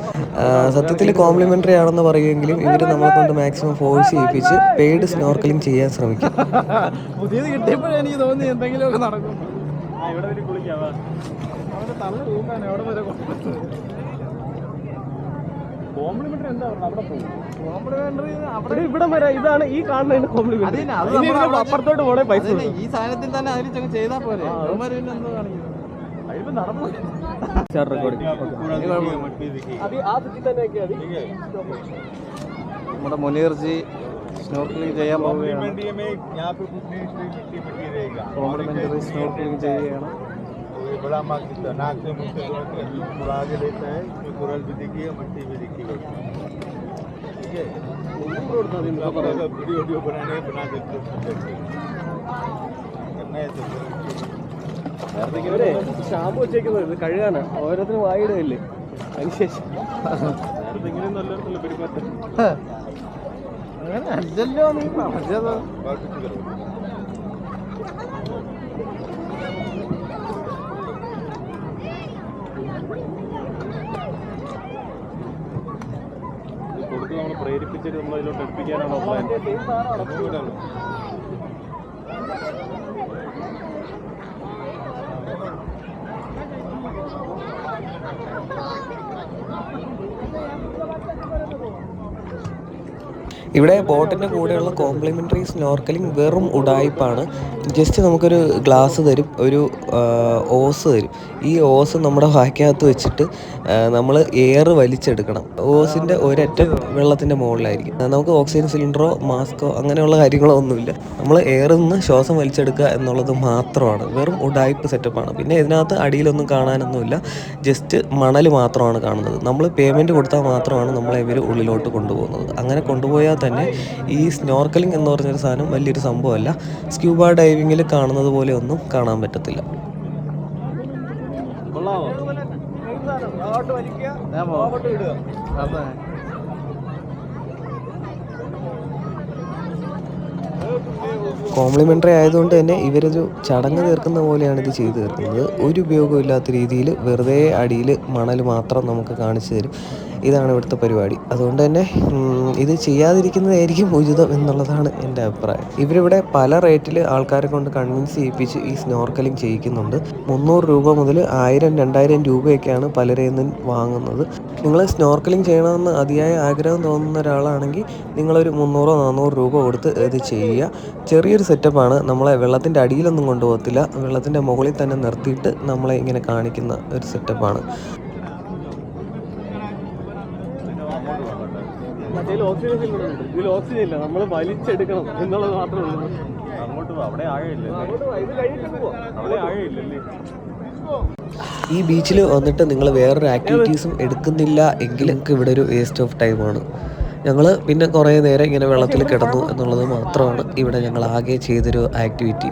സത്യത്തിൽ കോംപ്ലിമെൻ്ററി ആണെന്ന് പറയുമെങ്കിലും ഇവർ നമ്മളെ കൊണ്ട് മാക്സിമം ഫോഴ്സ് ചെയ്യിപ്പിച്ച് പെയ്ഡ് സ്നോർക്കലിംഗ് ചെയ്യാൻ ശ്രമിക്കും. പുതിയത് കിട്ടിയപ്പോഴേ എനിക്ക് തോന്നി എന്തെങ്കിലുമൊക്കെ നടക്കും. ഇവിടെ വരെ കുളിക്കാവാ അവൻ്റെ തല തൂക്കാൻ എവിടെ വരെ കോംപ്ലിമെന്ററി എന്താ പറഞ്ഞത് അവിടെ പോകും. കോംപ്ലിമെന്ററി അവിടെ ഇവിടം വരെ ഇതാണ് ഈ കാണുന്നതിന്റെ കോംപ്ലിമെന്ററി. അപ്പുറത്തോട്ട് പോണേ പൈസ ഈ സാധനത്തിൽ തന്നെ അതിൽ ചെയ്താൽ പോലെ എന്തോ കാണിക്കും. അതിപ്പോ നടന്നു നമ്മുടെ മുനീർജി സ്നോർക്കലിംഗ് ചെയ്യാൻ പോവുകയാണ്. കോംപ്ലിമെൻ്ററി സ്നോർക്കലിംഗ് ചെയ്യുകയാണ്. बड़ा नाक से मुँह से थोड़ा आगे लेता है, इसमें कोरल भी दिखिए, मट्टी भी दिखिए. ठीक है, वीडियो बनाने बना देते ഇവരെ ഷാമ്പു വെച്ചേക്കുന്നത് ഇത് കഴുകാനാ, ഓരോരുത്തരും വായിടുകയല്ലേ അതിനുശേഷം. അങ്ങനെ അല്ലല്ലോ നീ പറഞ്ഞത്. കൊടുത്ത് നമ്മൾ പ്രേരിപ്പിച്ചിട്ട് നമ്മൾ അതിലോട്ട് എടുപ്പിക്കാനാണോ പ്ലാൻ? ഇവിടെ ബോട്ടിൻ്റെ കൂടെയുള്ള കോംപ്ലിമെൻ്ററി സ്നോർക്കലിംഗ് വെറും ഉഡായിപ്പാണ്. ജസ്റ്റ് നമുക്കൊരു ഗ്ലാസ് തരും, ഒരു ഓസ് തരും. ഈ ഓസ് നമ്മുടെ വായ്ക്കകത്ത് വെച്ചിട്ട് നമ്മൾ എയർ വലിച്ചെടുക്കണം. ഓസിൻ്റെ ഒരറ്റം വെള്ളത്തിൻ്റെ മുകളിലായിരിക്കും. നമുക്ക് ഓക്സിജൻ സിലിണ്ടറോ മാസ്കോ അങ്ങനെയുള്ള കാര്യങ്ങളോ ഒന്നുമില്ല. നമ്മൾ എയറിൽ നിന്ന് ശ്വാസം വലിച്ചെടുക്കുക എന്നുള്ളത് മാത്രമാണ്. വെറും ഉഡായിപ്പ് സെറ്റപ്പാണ്. പിന്നെ ഇതിനകത്ത് അടിയിലൊന്നും കാണാനൊന്നുമില്ല, ജസ്റ്റ് മണൽ മാത്രമാണ് കാണുന്നത്. നമ്മൾ പേയ്മെൻറ്റ് കൊടുത്താൽ മാത്രമാണ് നമ്മളെ ഇവർ ഉള്ളിലോട്ട് കൊണ്ടുപോകുന്നത്. അങ്ങനെ കൊണ്ടുപോയാൽ തന്നെ ഈ സ്നോർക്കലിംഗ് എന്ന് പറഞ്ഞൊരു സാധനം വലിയൊരു സംഭവമല്ല. സ്ക്യൂബ ഡൈവിങ്ങിൽ കാണുന്നത് പോലെ ഒന്നും കാണാൻ പറ്റത്തില്ല. കോംപ്ലിമെൻ്ററി ആയതുകൊണ്ട് തന്നെ ഇവരൊരു ചടങ്ങ് തീർക്കുന്ന പോലെയാണ് ഇത് ചെയ്തു തീർക്കുന്നത്. ഒരു ഉപയോഗമില്ലാത്ത രീതിയിൽ വെറുതെ അടിയിൽ മണൽ മാത്രം നമുക്ക് കാണിച്ചു തരും. ഇതാണ് ഇവിടുത്തെ പരിപാടി. അതുകൊണ്ട് തന്നെ ഇത് ചെയ്യാതിരിക്കുന്നതായിരിക്കും ഉചിതം എന്നുള്ളതാണ് എൻ്റെ അഭിപ്രായം. ഇവരിവിടെ പല റേറ്റിൽ ആൾക്കാരെ കൊണ്ട് കൺവിൻസ് ചെയ്യിപ്പിച്ച് ഈ സ്നോർക്കലിംഗ് ചെയ്യിക്കുന്നുണ്ട്. 300 രൂപ മുതൽ 1000-2000 രൂപയൊക്കെയാണ് പലരെയും നിന്നും വാങ്ങുന്നത്. നിങ്ങൾ സ്നോർക്കലിംഗ് ചെയ്യണമെന്ന് അതിയായ ആഗ്രഹം തോന്നുന്ന ഒരാളാണെങ്കിൽ നിങ്ങളൊരു 300-400 രൂപ കൊടുത്ത് ഇത് ചെയ്യുക. ചെറിയൊരു സെറ്റപ്പാണ്. നമ്മളെ വെള്ളത്തിൻ്റെ അടിയിലൊന്നും കൊണ്ടുപോകത്തില്ല, വെള്ളത്തിൻ്റെ മുകളിൽ തന്നെ നിർത്തിയിട്ട് നമ്മളെ ഇങ്ങനെ കാണിക്കുന്ന ഒരു സെറ്റപ്പാണ്. മറ്റേ ഓക്സിജൻ സിലിണ്ടർ ഉണ്ട്, ഇതിൽ ഓക്സിജൻ ഇല്ല, നമ്മൾ വലിച്ചെടുക്കണം എന്നുള്ളത് മാത്രമേ ഉള്ളൂ. അങ്ങോട്ട് അവിടെ ആഴയില്ല, ഇത് കഴിഞ്ഞിട്ട് പോവാം, അവിടെ ആഴയില്ലല്ലേ. ഈ ബീച്ചിൽ വന്നിട്ട് നിങ്ങൾ വേറൊരു ആക്ടിവിറ്റീസും എടുക്കുന്നില്ല എങ്കിൽ നിങ്ങൾക്ക് ഇവിടെ ഒരു വേസ്റ്റ് ഓഫ് ടൈമാണ്. ഞങ്ങൾ പിന്നെ കുറേ നേരം ഇങ്ങനെ വെള്ളത്തിൽ കിടന്നു എന്നുള്ളത് മാത്രമാണ് ഇവിടെ ഞങ്ങൾ ആകെ ചെയ്തൊരു ആക്ടിവിറ്റി.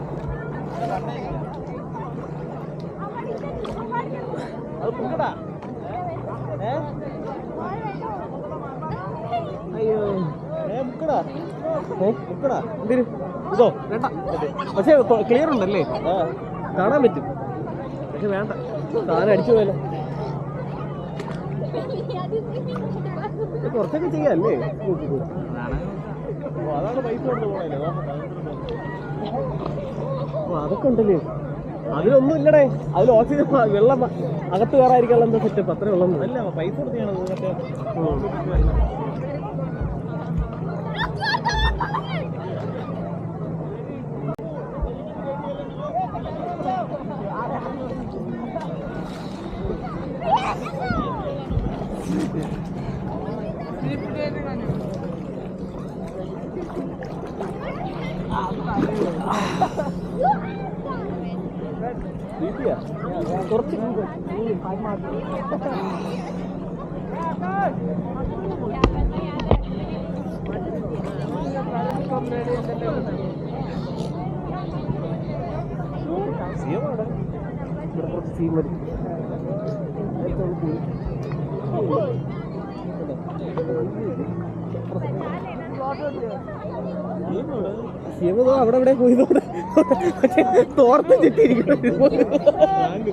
ഇതോ വേണ്ട, പക്ഷെ ക്ലിയർ ഉണ്ടല്ലേ, കാണാൻ പറ്റും. പക്ഷെ വേണ്ട, സാധനം അടിച്ചു പോയല്ലോ. കുറച്ചൊക്കെ ചെയ്യാല്ലേ, അതാണ് പൈസ കൊണ്ട് പോണല്ലേ. അതൊക്കെ ഉണ്ടല്ലേ, അതിലൊന്നും ഇല്ലടേ. അതിൽ ഓക്സിജൻ വെള്ളം അകത്ത് കയറാതിരിക്കാനുള്ള എന്താ സെറ്റപ്പ്, അത്രേ ഉള്ളൂ. അല്ല പൈസ കൊടുത്താണ് കുറച്ച് സീൻ വരും. അവിടെ ഇവിടെ പോയി തോർത്ത് ചുറ്റിയിരിക്കുന്നു.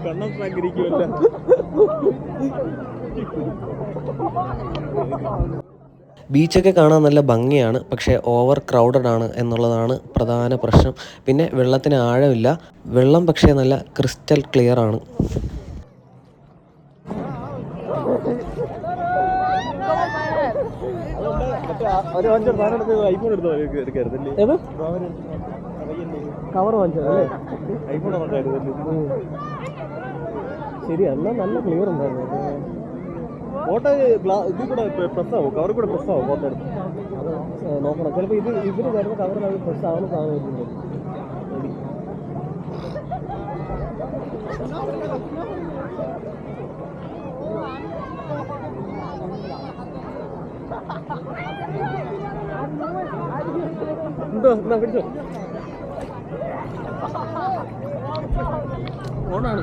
കണ്ണം പ്രാങ്കിരിക്കുമല്ല. ബീച്ചൊക്കെ കാണാൻ നല്ല ഭംഗിയാണ്, പക്ഷേ ഓവർ ക്രൗഡഡ് ആണ് എന്നുള്ളതാണ് പ്രധാന പ്രശ്നം. പിന്നെ വെള്ളത്തിന് ആഴമില്ല, വെള്ളം പക്ഷേ നല്ല ക്രിസ്റ്റൽ ക്ലിയർ ആണ്. ഐഫോൺ എടുത്തോ എടുക്കായിരുന്നല്ലേ, കവർ വാങ്ങിച്ചതല്ലേ, ഐഫോൺ ഉണ്ടായിരുന്നല്ലേ. ശരി, എന്നാൽ നല്ല ക്ലിയർ ഉണ്ടായിരുന്നു. ഫോട്ടോ ഇതിൽ കൂടെ പ്രസ്സാവും, കവറിൽ കൂടെ പ്രസ്സാവും ഫോട്ടോ എടുത്ത്. നോക്കണം. ചിലപ്പോൾ ഇവർ വരുന്ന കവറിൽ ഫ്രഷ് ആവുന്ന സാധനം വരുന്നുണ്ട്. എന്തോ എന്നാ പിടിച്ചോ, ഓണാണ്.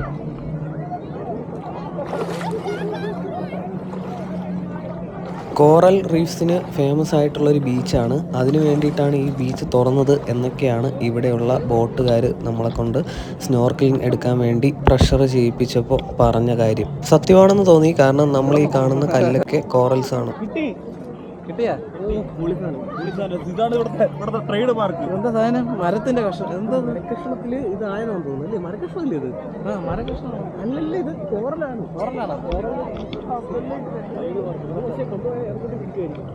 കോറൽ റീഫ്സിന് ഫേമസ് ആയിട്ടുള്ളൊരു ബീച്ചാണ്. അതിനു വേണ്ടിയിട്ടാണ് ഈ ബീച്ച് തുറന്നത് എന്നൊക്കെയാണ് ഇവിടെയുള്ള ബോട്ടുകാർ നമ്മളെ കൊണ്ട് സ്നോർക്കലിംഗ് എടുക്കാൻ വേണ്ടി പ്രഷർ ചെയ്യിപ്പിച്ചപ്പോൾ പറഞ്ഞ കാര്യം. സത്യമാണെന്ന് തോന്നി, കാരണം നമ്മൾ ഈ കാണുന്ന കല്ലൊക്കെ കോറൽസ് ആണ്. കിട്ടിയാ ഇതാണ് ഇവിടുത്തെ ട്രേഡ് മാർക്ക്. എന്താ സാധനം? മരത്തിന്റെ കഷ്ണം. എന്താ മരക്കഷ്ണത്തിൽ ഇതായെന്ന് തോന്നുന്നു അല്ലേ? മരക്കഷ്ണമല്ലേ ഇത്? മരകഷ്ണം അല്ലല്ലേ, ഇത് കോറലാണ്. കോറലാണോ? പക്ഷേ കൊണ്ടുപോയി ഇറങ്ങിട്ട് പിടിക്കുമായിരിക്കും.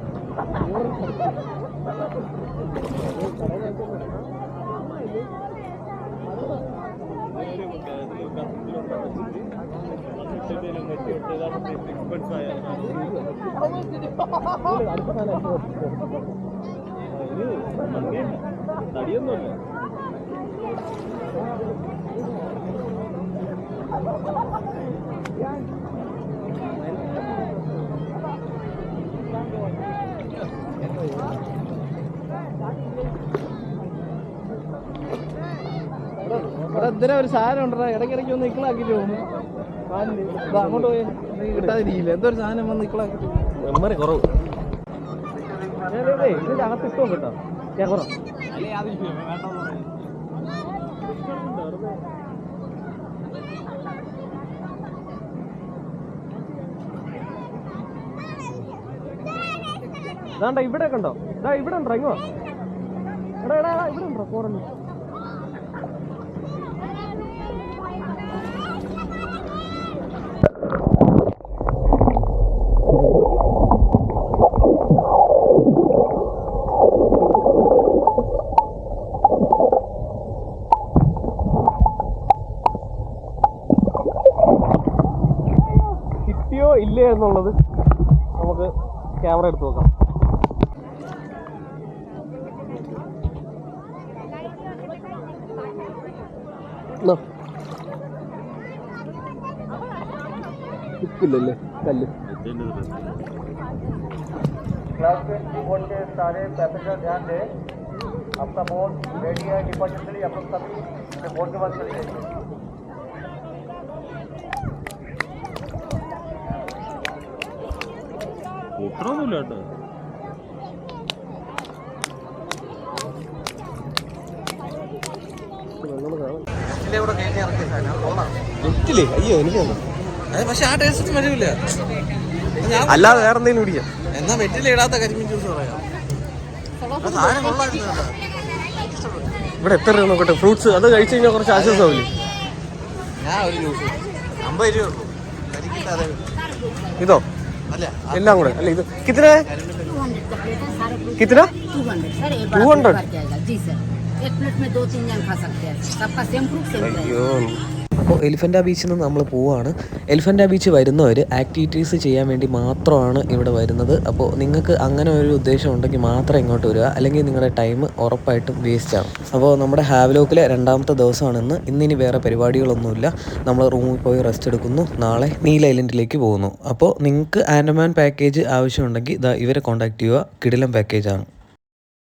തടിയൊന്നുമില്ല. എന്തിനാ ഒരു സാധനം ഉണ്ടോ? ഇടയ്ക്കിടയ്ക്ക് ഒന്ന് ഇക്കളാക്കിട്ട് പോകുന്നു. അങ്ങോട്ട് പോയി കിട്ടാതിരിക്കില്ല. എന്തോ ഒരു സാധനം വന്ന് ഇക്കളാക്കിട്ട് മെമ്മറി കുറവ്. ഇതിന്റെ അകത്ത് ഇട്ടോ കേട്ടോ, കുറവ്. അതാണ്ട ഇവിടെ കണ്ടോ, ഇതാ ഇവിടെ ഉണ്ടോ, ഇങ്ങോ എടാ എടാ ഇവിടെ ഉണ്ടോ കോറൽ. കിട്ടിയോ ഇല്ലേ എന്നുള്ളത് നമുക്ക് ക്യാമറ എടുത്ത് നോക്കാം. കിട്ടില്ലല്ലേ കല്ല്. क्लास 20 बोर्ड के सारे पैसेंजर ध्यान दें, आपका बोर्ड रेडी है डिपार्चर के लिए। आप लोग सभी अपने बोर्ड के बाद चले जाइए। ഇത്രയൊന്നുമില്ല കേട്ടോ. വെറ്റില്ലേ? അയ്യോ എനിക്ക് പക്ഷെ ആ ടേസ്റ്റ് വരില്ല. അല്ലാതെ വേറെ എന്തെങ്കിലും കുടിക്കാം. എന്നാ വെറ്റില ഇടാത്ത കരിമീൻ ജ്യൂസ് പറയാം. സാധനം കൊള്ളായിരുന്നു. ഇവിടെ എത്ര രൂപ നോക്കട്ടെ. ഫ്രൂട്ട്സ് അത് കഴിച്ചു കഴിഞ്ഞാൽ കുറച്ച് ആശ്വാസമാവില്ലേ? ഞാൻ ഒരു ജ്യൂസ് 50 രൂപ ഉള്ളൂ. കരിക്കില്ലാതെ. ഇതോ അല്ല എല്ലാം കൂടെ അല്ല ഇത് കിത്തന കിത്തന 200 जी सर, एक प्लेट में 2-3 जन खा सकते हैं। सबका सेम फ्रूट सेम प्राइस। അയ്യോ. അപ്പോൾ എലിഫൻ്റ ബീച്ചിൽ നിന്ന് നമ്മൾ പോവുകയാണ്. എലിഫൻ്റ ബീച്ച് വരുന്നവർ ആക്ടിവിറ്റീസ് ചെയ്യാൻ വേണ്ടി മാത്രമാണ് ഇവിടെ വരുന്നത്. അപ്പോൾ നിങ്ങൾക്ക് അങ്ങനെ ഒരു ഉദ്ദേശം ഉണ്ടെങ്കിൽ മാത്രം ഇങ്ങോട്ട് വരിക, അല്ലെങ്കിൽ നിങ്ങളുടെ ടൈം ഉറപ്പായിട്ടും വേസ്റ്റ് ആവും. അപ്പോൾ നമ്മുടെ ഹാവ്ലോക്കിലെ 2ാമത്തെ ദിവസമാണെന്ന്. ഇന്നിനി വേറെ പരിപാടികളൊന്നുമില്ല. നമ്മൾ റൂമിൽ പോയി റെസ്റ്റ് എടുക്കുന്നു. നാളെ നീൽ ഐലൻഡിലേക്ക് പോകുന്നു. അപ്പോൾ നിങ്ങൾക്ക് ആൻഡമാൻ പാക്കേജ് ആവശ്യമുണ്ടെങ്കിൽ ഇവരെ കോൺടാക്ട് ചെയ്യുക. കിടിലം പാക്കേജാണ്.